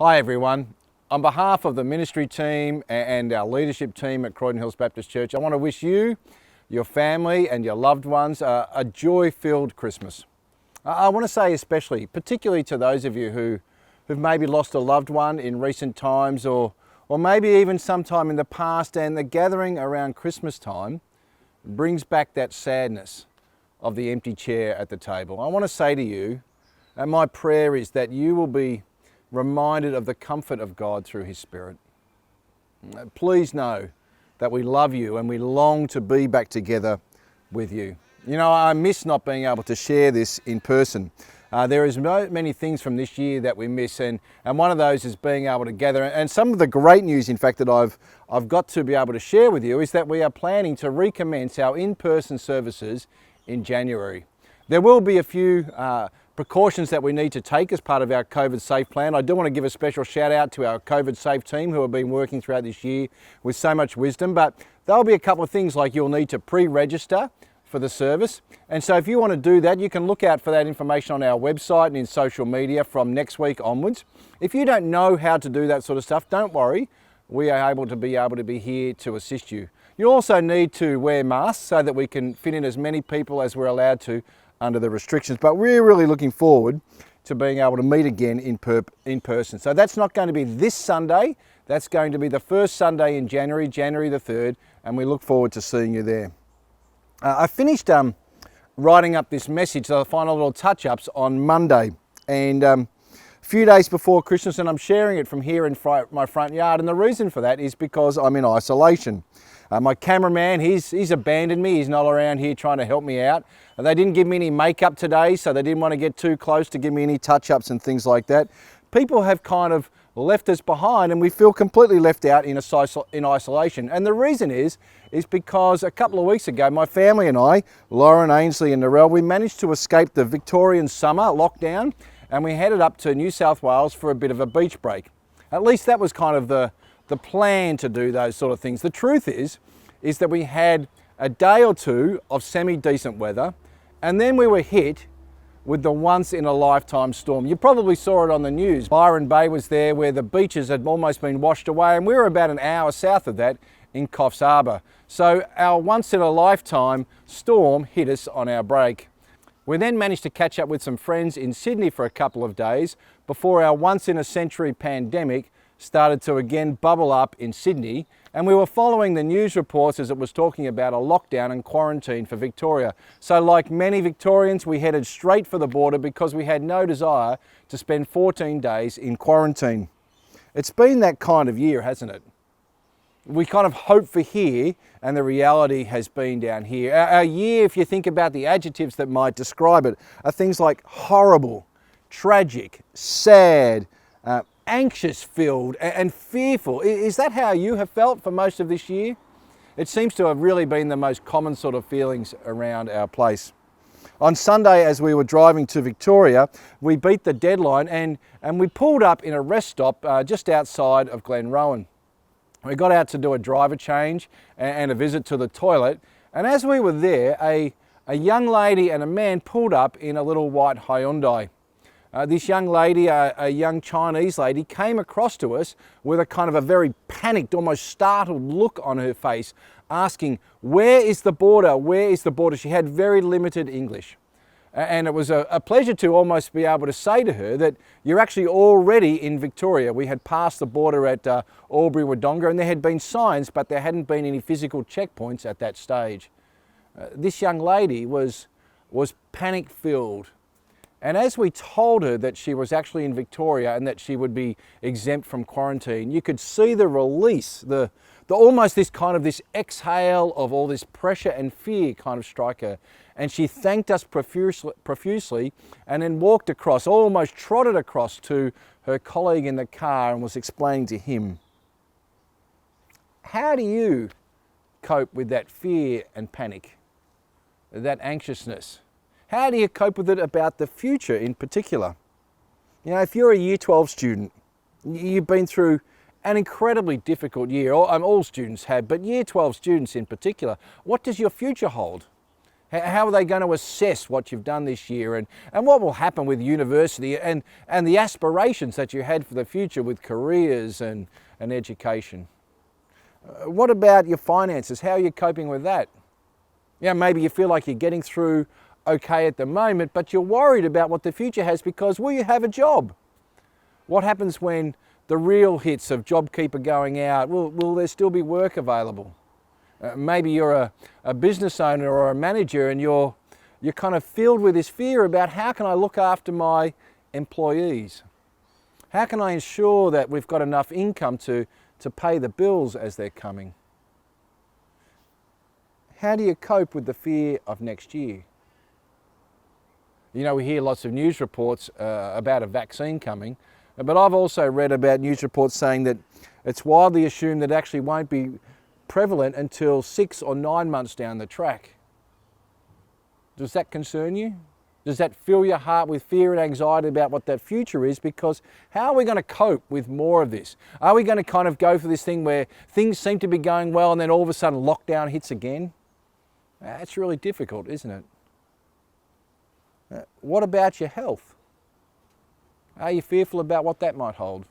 Hi everyone. On behalf of the ministry team and our leadership team at Croydon Hills Baptist Church, I want to wish you, your family and your loved ones a joy-filled Christmas. I want to say especially, particularly to those of you who've maybe lost a loved one in recent times or maybe even sometime in the past, and the gathering around Christmas time brings back that sadness of the empty chair at the table. I want to say to you, and my prayer is that you will be reminded of the comfort of God through His Spirit. Please know that we love you and we long to be back together with you. You know, I miss not being able to share this in person. There is many things from this year that we miss, and one of those is being able to gather. And some of the great news, in fact, that I've got to be able to share with you is that we are planning to recommence our in-person services in January. There will be a few precautions that we need to take as part of our COVID Safe plan. I do want to give a special shout out to our COVID Safe team who have been working throughout this year with so much wisdom, but there'll be a couple of things like you'll need to pre-register for the service. And so if you want to do that, you can look out for that information on our website and in social media from next week onwards. If you don't know how to do that sort of stuff, don't worry. We are able to be here to assist you. You also need to wear masks so that we can fit in as many people as we're allowed to under the restrictions, but we're really looking forward to being able to meet again in person. So that's not going to be this Sunday, that's going to be the first Sunday in January, January the 3rd, and we look forward to seeing you there. I finished writing up this message, the final little touch-ups on Monday, and a few days before Christmas, and I'm sharing it from here in my front yard, and the reason for that is because I'm in isolation. My cameraman, he's abandoned me. He's not around here trying to help me out. They didn't give me any makeup today, so they didn't want to get too close to give me any touch-ups and things like that. People have kind of left us behind, and we feel completely left out in isolation. And the reason is because a couple of weeks ago, my family and I, Lauren, Ainsley and Narelle, we managed to escape the Victorian summer lockdown, and we headed up to New South Wales for a bit of a beach break. At least that was kind of the plan to do those sort of things. The truth is that we had a day or two of semi-decent weather, and then we were hit with the once-in-a-lifetime storm. You probably saw it on the news. Byron Bay was there where the beaches had almost been washed away, and we were about an hour south of that in Coffs Harbour. So our once-in-a-lifetime storm hit us on our break. We then managed to catch up with some friends in Sydney for a couple of days before our once-in-a-century pandemic started to again bubble up in Sydney, and we were following the news reports as it was talking about a lockdown and quarantine for Victoria. So like many Victorians, we headed straight for the border because we had no desire to spend 14 days in quarantine. It's been that kind of year, hasn't it? We kind of hope for here, and the reality has been down here. Our year, if you think about the adjectives that might describe it, are things like horrible, tragic, sad, anxious-filled and fearful. Is that how you have felt for most of this year? It seems to have really been the most common sort of feelings around our place. On Sunday, as we were driving to Victoria, we beat the deadline and we pulled up in a rest stop just outside of Glenrowan. We got out to do a driver change and a visit to the toilet, and as we were there, a young lady and a man pulled up in a little white Hyundai. This young lady, a young Chinese lady, came across to us with a kind of a very panicked, almost startled look on her face, asking, "Where is the border? Where is the border?" She had very limited English. And it was a pleasure to almost be able to say to her that you're actually already in Victoria. We had passed the border at Albury-Wodonga, and there had been signs, but there hadn't been any physical checkpoints at that stage. This young lady was panic-filled. And as we told her that she was actually in Victoria and that she would be exempt from quarantine, you could see the release, the almost this kind of this exhale of all this pressure and fear kind of strike her. And she thanked us profusely and then walked across, almost trotted across to her colleague in the car and was explaining to him. How do you cope with that fear and panic, that anxiousness? How do you cope with it about the future in particular? You know, if you're a Year 12 student, you've been through an incredibly difficult year. All students have, but Year 12 students in particular. What does your future hold? How are they going to assess what you've done this year, and what will happen with university and the aspirations that you had for the future with careers and education? What about your finances? How are you coping with that? Maybe you feel like you're getting through okay at the moment, but you're worried about what the future has because will you have a job? What happens when the real hits of JobKeeper going out? Will there still be work available? Maybe you're a business owner or a manager and you're kind of filled with this fear about how can I look after my employees? How can I ensure that we've got enough income to pay the bills as they're coming? How do you cope with the fear of next year? We hear lots of news reports about a vaccine coming, but I've also read about news reports saying that it's widely assumed that it actually won't be prevalent until 6 or 9 months down the track. Does that concern you? Does that fill your heart with fear and anxiety about what that future is? Because how are we going to cope with more of this? Are we going to kind of go for this thing where things seem to be going well and then all of a sudden lockdown hits again? That's really difficult, isn't it? What about your health? Are you fearful about what that might hold?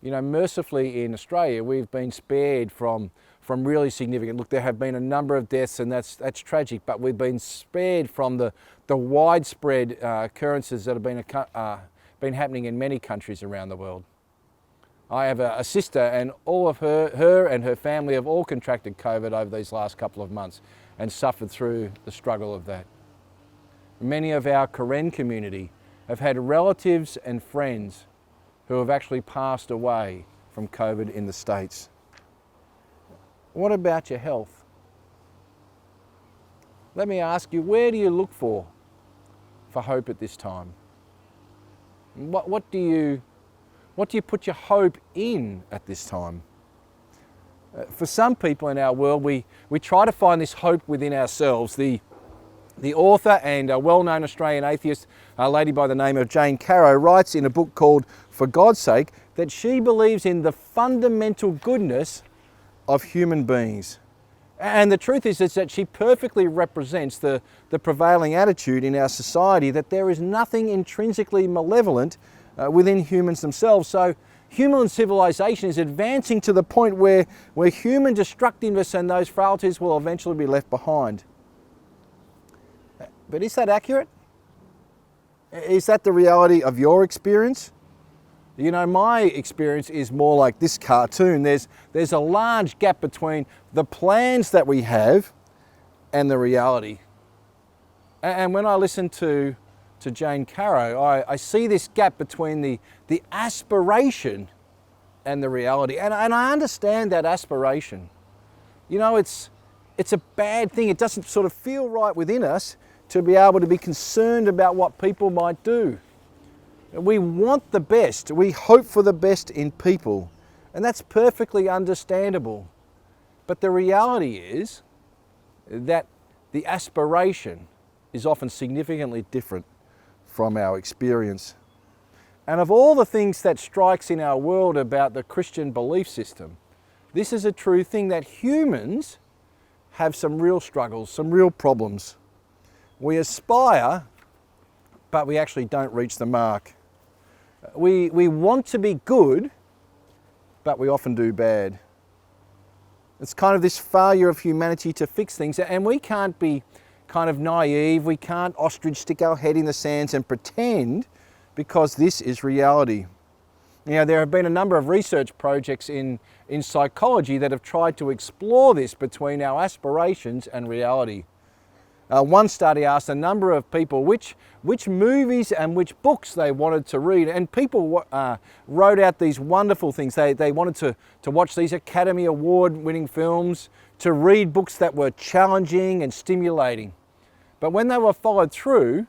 Mercifully in Australia, we've been spared from really significant, look, there have been a number of deaths and that's tragic, but we've been spared from the widespread occurrences that have been happening in many countries around the world. I have a sister and all of her and her family have all contracted COVID over these last couple of months and suffered through the struggle of that. Many of our Karen community have had relatives and friends who have actually passed away from COVID in the States. What about your health? Let me ask you, where do you look for hope at this time? What do you put your hope in at this time? For some people in our world, we try to find this hope within ourselves. The author and a well-known Australian atheist, a lady by the name of Jane Caro, writes in a book called For God's Sake that she believes in the fundamental goodness of human beings. And the truth is that she perfectly represents the prevailing attitude in our society that there is nothing intrinsically malevolent within humans themselves. So human civilization is advancing to the point where human destructiveness and those frailties will eventually be left behind. But is that accurate? Is that the reality of your experience? My experience is more like this cartoon. There's a large gap between the plans that we have and the reality. And when I listen to Jane Caro, I see this gap between the aspiration and the reality. And I understand that aspiration. It's a bad thing. It doesn't sort of feel right within us to be able to be concerned about what people might do. We want the best. We hope for the best in people. And that's perfectly understandable. But the reality is that the aspiration is often significantly different from our experience. And of all the things that strikes in our world about the Christian belief system, this is a true thing that humans have some real struggles, some real problems. We aspire, but we actually don't reach the mark. We want to be good, but we often do bad. It's kind of this failure of humanity to fix things, and we can't be kind of naive. We can't ostrich stick our head in the sands and pretend, because this is reality. There have been a number of research projects in psychology that have tried to explore this between our aspirations and reality. One study asked a number of people which movies and which books they wanted to read, and people wrote out these wonderful things. They wanted to watch these Academy Award-winning films, to read books that were challenging and stimulating. But when they were followed through,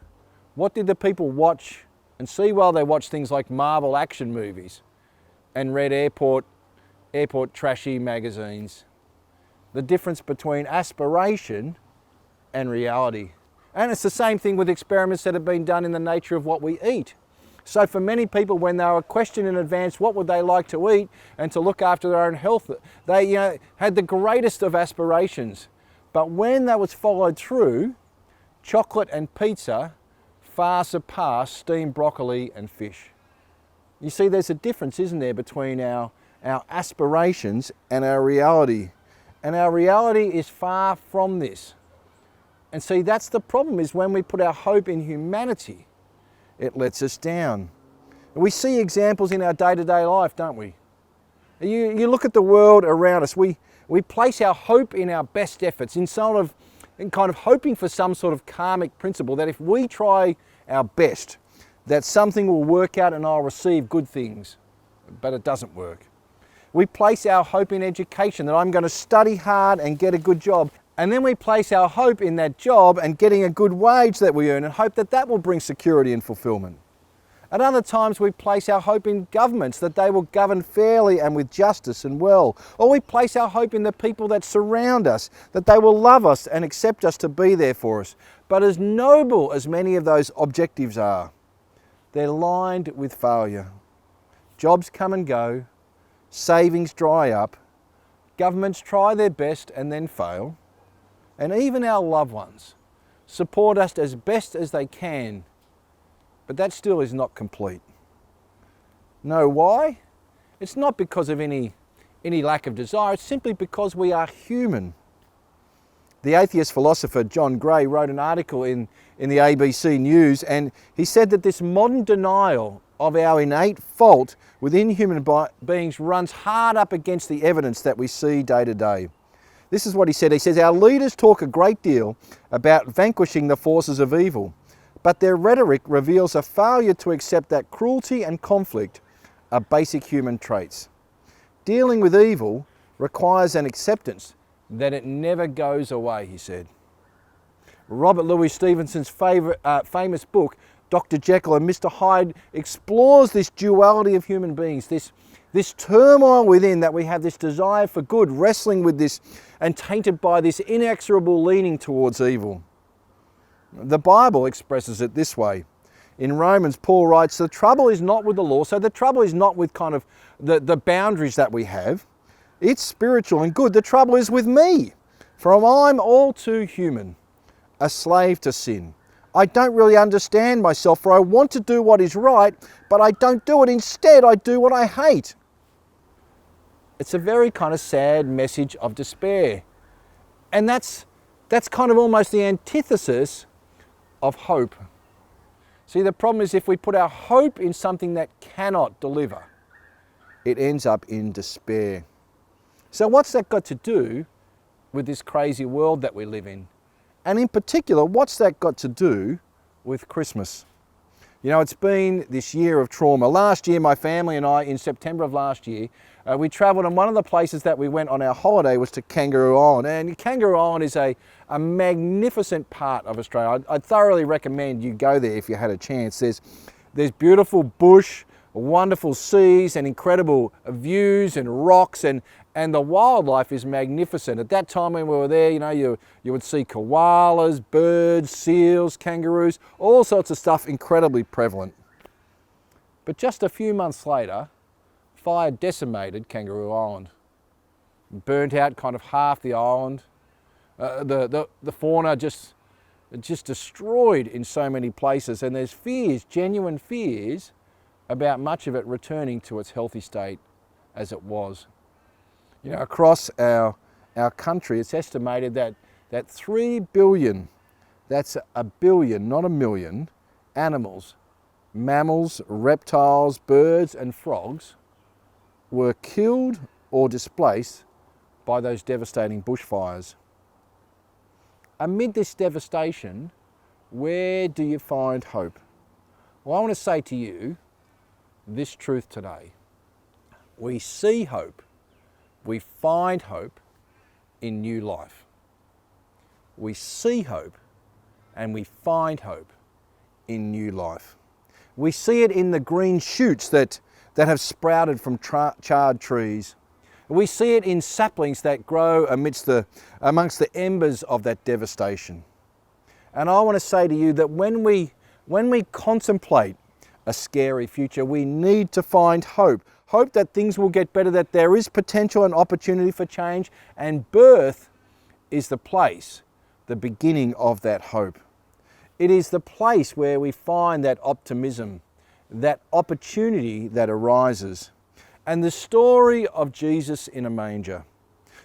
what did the people watch and see? Well, they watched things like Marvel action movies and read airport trashy magazines. The difference between aspiration and reality. And it's the same thing with experiments that have been done in the nature of what we eat. So for many people, when they were questioned in advance what would they like to eat and to look after their own health, they had the greatest of aspirations. But when that was followed through, chocolate and pizza far surpass steamed broccoli and fish. You see, there's a difference, isn't there, between our aspirations and our reality. And our reality is far from this. And see, that's the problem, is when we put our hope in humanity, it lets us down. And we see examples in our day-to-day life, don't we? You look at the world around us, we place our hope in our best efforts, in kind of hoping for some sort of karmic principle that if we try our best, that something will work out and I'll receive good things. But it doesn't work. We place our hope in education, that I'm going to study hard and get a good job. And then we place our hope in that job and getting a good wage that we earn and hope that that will bring security and fulfillment. At other times we place our hope in governments, that they will govern fairly and with justice and well. Or we place our hope in the people that surround us, that they will love us and accept us to be there for us. But as noble as many of those objectives are, they're lined with failure. Jobs come and go, savings dry up, governments try their best and then fail, and even our loved ones support us as best as they can, but that still is not complete. No, why? It's not because of any lack of desire, it's simply because we are human. The atheist philosopher John Gray wrote an article in the ABC News, and he said that this modern denial of our innate fault within human beings runs hard up against the evidence that we see day to day. This is what he said. He says, our leaders talk a great deal about vanquishing the forces of evil, but their rhetoric reveals a failure to accept that cruelty and conflict are basic human traits. Dealing with evil requires an acceptance that it never goes away, he said. Robert Louis Stevenson's famous book, Dr. Jekyll and Mr. Hyde, explores this duality of human beings, this turmoil within, that we have this desire for good, wrestling with this and tainted by this inexorable leaning towards evil. The Bible expresses it this way. In Romans, Paul writes, the trouble is not with the law, so the trouble is not with kind of the boundaries that we have. It's spiritual and good. The trouble is with me, for I'm all too human, a slave to sin. I don't really understand myself, for I want to do what is right, but I don't do it. Instead, I do what I hate. It's a very kind of sad message of despair. And that's kind of almost the antithesis of hope. See, the problem is if we put our hope in something that cannot deliver, it ends up in despair. So what's that got to do with this crazy world that we live in? And in particular, what's that got to do with Christmas? You know, it's been this year of trauma. Last year, my family and I, in September of last year, we travelled, and one of the places that we went on our holiday was to Kangaroo Island. And Kangaroo Island is a magnificent part of Australia. I'd thoroughly recommend you go there if you had a chance. There's beautiful bush, wonderful seas and incredible views and rocks, and the wildlife is magnificent. At that time when we were there, you know, you would see koalas, birds, seals, kangaroos, all sorts of stuff incredibly prevalent. But just a few months later, fire decimated Kangaroo Island. Burnt out kind of half the island. The fauna just destroyed in so many places, and there's fears, genuine fears, about much of it returning to its healthy state as it was. You know, across our country, it's estimated that 3 billion, that's a billion, not a million, animals, mammals, reptiles, birds and frogs were killed or displaced by those devastating bushfires. Amid this devastation, where do you find hope? Well, I want to say to you this truth today. We see hope, we find hope in new life. We see hope and we find hope in new life. We see it in the green shoots that have sprouted from charred trees. We see it in saplings that grow amongst the embers of that devastation. And I want to say to you that when we contemplate a scary future, we need to find hope. Hope that things will get better, that there is potential and opportunity for change, and birth is the place, the beginning of that hope. It is the place where we find that optimism, that opportunity that arises. And the story of Jesus in a manger,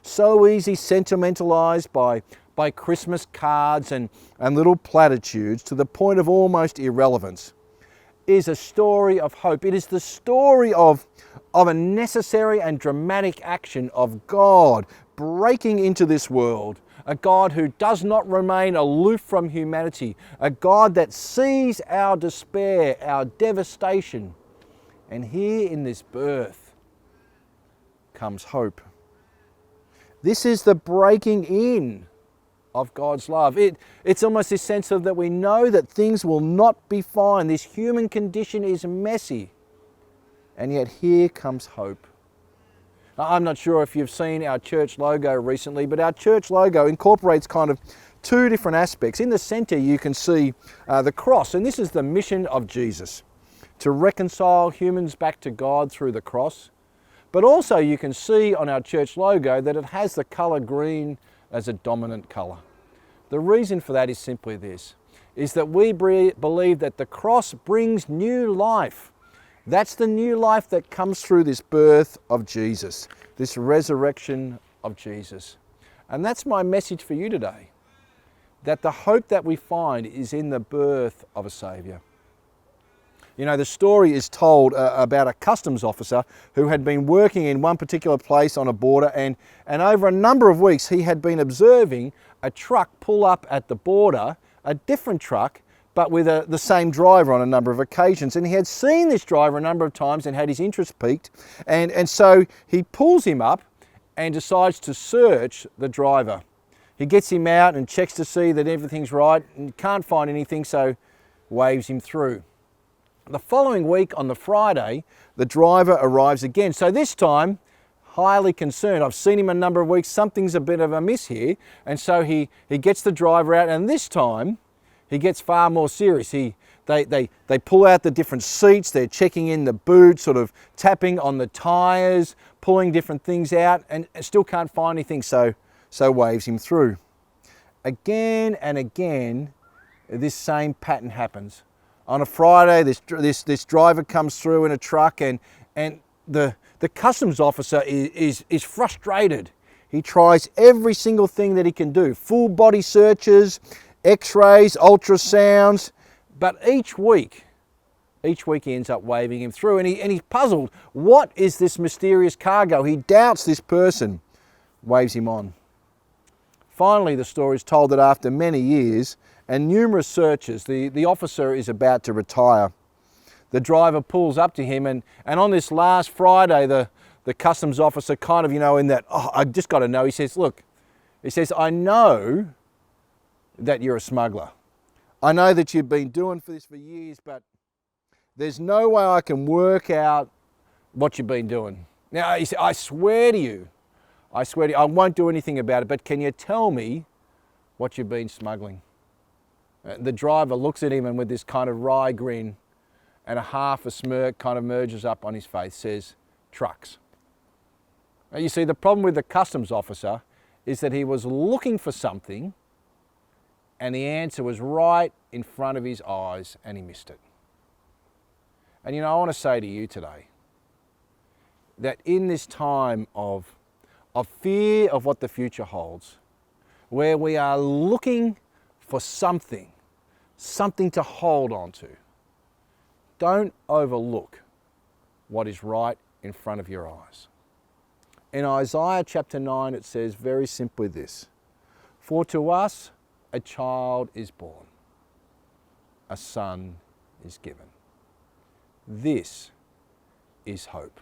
so easy sentimentalized by Christmas cards and little platitudes to the point of almost irrelevance, is a story of hope. It is the story of a necessary and dramatic action of God breaking into this world, a God who does not remain aloof from humanity, a God that sees our despair, our devastation, and here in this birth comes hope. This is the breaking in of God's love. It's almost this sense of that we know that things will not be fine. This human condition is messy. And yet here comes hope. Now, I'm not sure if you've seen our church logo recently, but our church logo incorporates kind of two different aspects. In the center you can see the cross, and this is the mission of Jesus, to reconcile humans back to God through the cross. But also you can see on our church logo that it has the colour green as a dominant colour. The reason for that is simply this, is that we believe that the cross brings new life. That's the new life that comes through this birth of Jesus, this resurrection of Jesus. And that's my message for you today, that the hope that we find is in the birth of a Saviour. You know, the story is told about a customs officer who had been working in one particular place on a border, and over a number of weeks he had been observing a truck pull up at the border, a different truck, but with the same driver on a number of occasions. And he had seen this driver a number of times and had his interest piqued, and so he pulls him up and decides to search the driver. He gets him out and checks to see that everything's right and can't find anything, so waves him through. The following week on the Friday, the driver arrives again. So this time, highly concerned. I've seen him a number of weeks, something's a bit of a miss here. And so he gets the driver out, and this time he gets far more serious. They pull out the different seats, they're checking in the boot, sort of tapping on the tyres, pulling different things out, and still can't find anything, so waves him through. Again and again, this same pattern happens. On a Friday, this driver comes through in a truck, and the customs officer is frustrated. He tries every single thing that he can do, full body searches, x-rays, ultrasounds, but each week he ends up waving him through, and he's puzzled. What is this mysterious cargo? He doubts this person, waves him on. Finally, the story is told that after many years and numerous searches, the officer is about to retire. The driver pulls up to him, and on this last Friday, the customs officer kind of, in that, I just got to know, he says, look, I know that you're a smuggler. I know that you've been doing this for years, but there's no way I can work out what you've been doing. Now, he said, I swear to you, I won't do anything about it, but can you tell me what you've been smuggling? The driver looks at him, and with this kind of wry grin and a half a smirk kind of merges up on his face, says, trucks. Now, you see, the problem with the customs officer is that he was looking for something, and the answer was right in front of his eyes, and he missed it. And I want to say to you today that in this time of fear of what the future holds, where we are looking for something to hold on to, don't overlook what is right in front of your eyes. In Isaiah chapter 9, it says very simply this: for to us a child is born, a son is given. This is hope.